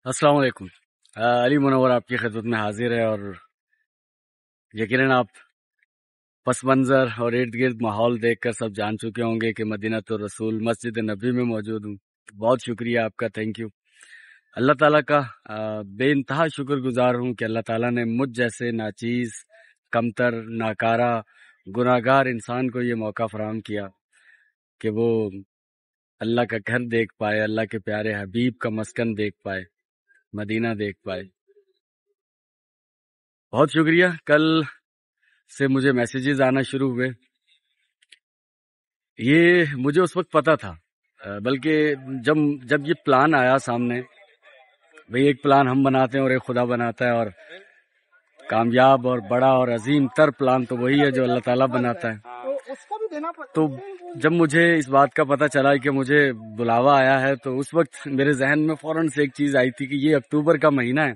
अस्सलाम वालेकुम। अली मुनव्वर आपकी खिदमत में हाजिर है और यकीनन आप पस मंजर और इर्द गिर्द माहौल देखकर सब जान चुके होंगे कि मदीना तो रसूल मस्जिद नबी में मौजूद हूँ। बहुत शुक्रिया आपका, थैंक यू। अल्लाह ताला का बेइंतहा शुक्रगुजार हूँ कि अल्लाह ताला ने मुझ जैसे नाचीज, कमतर, नाकारा, गुनाहगार इंसान को ये मौका फराहम किया कि वो अल्लाह का घर देख पाए, अल्लाह के प्यारे हबीब का मस्कन देख पाए, मदीना देख पाए। बहुत शुक्रिया। कल से मुझे मैसेजेस आना शुरू हुए। ये मुझे उस वक्त पता था, बल्कि जब ये प्लान आया सामने, भाई एक प्लान हम बनाते हैं और एक खुदा बनाता है, और कामयाब और बड़ा और अजीम तर प्लान तो वही है जो अल्लाह ताला बनाता है। तो जब मुझे इस बात का पता चला कि मुझे बुलावा आया है, तो उस वक्त मेरे जहन में फौरन से एक चीज आई थी कि ये अक्टूबर का महीना है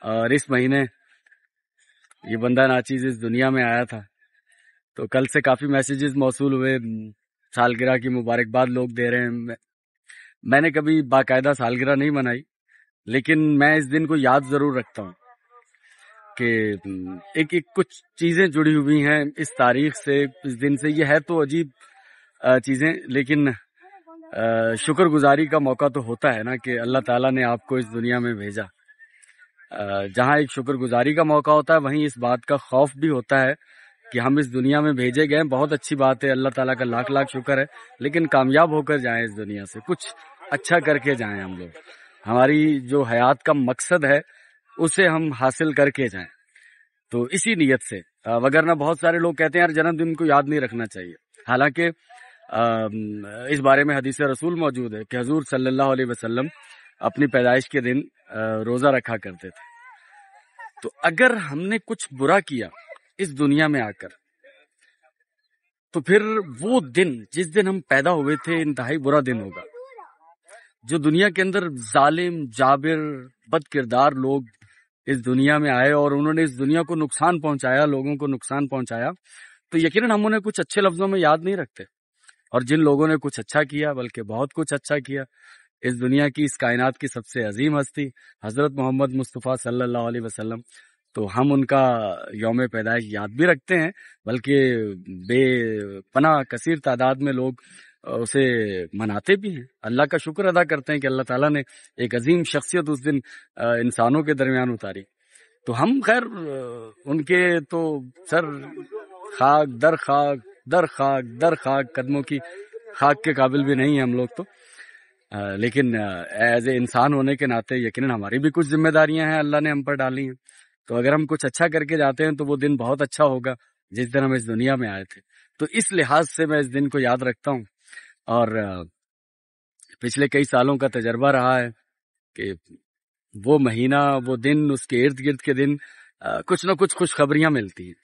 और इस महीने ये बंदा नाचीज इस दुनिया में आया था। तो कल से काफी मैसेजेस मौसूल हुए, सालगिरह की मुबारकबाद लोग दे रहे हैं। मैंने कभी बाकायदा सालगिरह नहीं मनाई, लेकिन मैं इस दिन को याद जरूर रखता हूँ कि एक कुछ चीजें जुड़ी हुई हैं इस तारीख से, इस दिन से। ये है तो अजीब चीजें, लेकिन शुक्रगुजारी का मौका तो होता है ना कि अल्लाह ताला ने आपको इस दुनिया में भेजा। जहाँ एक शुक्रगुजारी का मौका होता है, वहीं इस बात का खौफ भी होता है कि हम इस दुनिया में भेजे गए। बहुत अच्छी बात है, अल्लाह ताला का लाख लाख शुक्र है, लेकिन कामयाब होकर जाएं इस दुनिया से, कुछ अच्छा करके जाएं। हम लोग, हमारी जो हयात का मकसद है उसे हम हासिल करके जाएं। तो इसी नियत से, वगरना बहुत सारे लोग कहते हैं यार जन्मदिन को याद नहीं रखना चाहिए। हालांकि इस बारे में हदीस रसूल मौजूद है कि हजूर सल्लल्लाहु अलैहि वसल्लम अपनी पैदाइश के दिन रोजा रखा करते थे। तो अगर हमने कुछ बुरा किया इस दुनिया में आकर, तो फिर वो दिन जिस दिन हम पैदा हुए थे इंतहाई बुरा दिन होगा। जो दुनिया के अंदर जालिम, जाबिर, बद किरदार लोग इस दुनिया में आए और उन्होंने इस दुनिया को नुकसान पहुंचाया, लोगों को नुकसान पहुंचाया, तो यकीनन हम उन्हें कुछ अच्छे लफ्जों में याद नहीं रखते। और जिन लोगों ने कुछ अच्छा किया, बल्कि बहुत कुछ अच्छा किया, इस दुनिया की, इस कायनात की सबसे अजीम हस्ती हजरत मोहम्मद मुस्तफ़ा सल्लल्लाहु अलैहि वसल्लम, तो हम उनका यौम पैदाइश याद भी रखते हैं, बल्कि बेपनाह कसीर तादाद में लोग उसे मनाते भी हैं। अल्लाह का शुक्र अदा करते हैं कि अल्लाह ताला ने एक अजीम शख्सियत उस दिन इंसानों के दरमियान उतारी। तो हम खैर उनके तो सर खाक दर खाक दर खाक दर खाक कदमों की खाक के काबिल भी नहीं है हम लोग तो, लेकिन एज ए इंसान होने के नाते यकीनन हमारी भी कुछ जिम्मेदारियां हैं अल्लाह ने हम पर डाली हैं। तो अगर हम कुछ अच्छा करके जाते हैं तो वो दिन बहुत अच्छा होगा जिस दिन हम इस दुनिया में आए थे। तो इस लिहाज से मैं इस दिन को याद रखता हूँ। और पिछले कई सालों का तजर्बा रहा है कि वो महीना, वो दिन, उसके इर्द गिर्द के दिन कुछ ना कुछ खुशखबरियां मिलती हैं।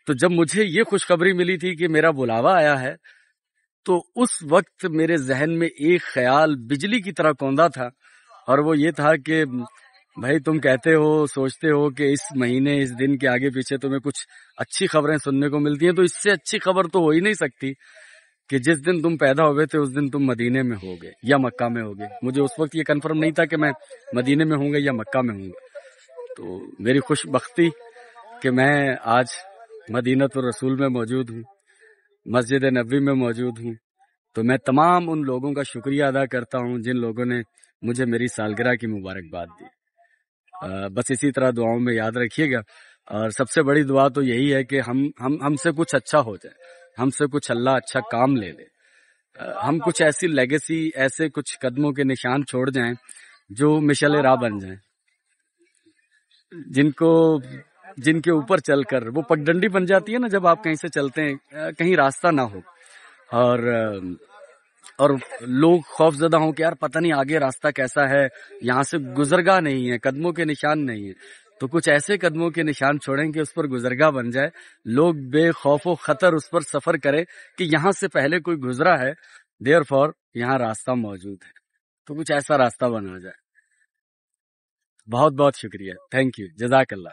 तो जब मुझे ये खुशखबरी मिली थी कि मेरा बुलावा आया है, तो उस वक्त मेरे जहन में एक ख्याल बिजली की तरह कौंधा था, और वो ये था कि भाई तुम कहते हो, सोचते हो कि इस महीने, इस दिन के आगे पीछे तुम्हें कुछ अच्छी खबरें सुनने को मिलती हैं, तो इससे अच्छी खबर तो हो ही नहीं सकती कि जिस दिन तुम पैदा हुए थे उस दिन तुम मदीने में होगे या मक्का में होगे। मुझे उस वक्त ये कंफर्म नहीं था कि मैं मदीने में होंगे या मक्का में होंगे। तो मेरी खुशबख्ती कि मैं आज मदीनतुर रसूल में मौजूद हूँ, मस्जिद नबी में मौजूद हूँ। तो मैं तमाम उन लोगों का शुक्रिया अदा करता हूँ जिन लोगों ने मुझे मेरी सालगिरह की मुबारकबाद दी। बस इसी तरह दुआओं में याद रखिएगा। और सबसे बड़ी दुआ तो यही है कि हमसे कुछ अच्छा हो जाए, हमसे कुछ अल्लाह अच्छा काम ले ले, हम कुछ ऐसी लेगेसी, ऐसे कुछ कदमों के निशान छोड़ जाएं जो मिशल राह बन जाएं, जिनके ऊपर चलकर वो पगडंडी बन जाती है ना, जब आप कहीं से चलते हैं, कहीं रास्ता ना हो और लोग खौफजदा हों कि यार पता नहीं आगे रास्ता कैसा है, यहाँ से गुजरगा नहीं है, कदमों के निशान नहीं है। तो कुछ ऐसे कदमों के निशान छोड़ें कि उस पर गुजरगा बन जाए, लोग बेखौफ खतर उस पर सफर करें कि यहाँ से पहले कोई गुजरा है, देयरफॉर यहाँ रास्ता मौजूद है। तो कुछ ऐसा रास्ता बना जाए। बहुत बहुत शुक्रिया, थैंक यू, जज़ाकल्लाह।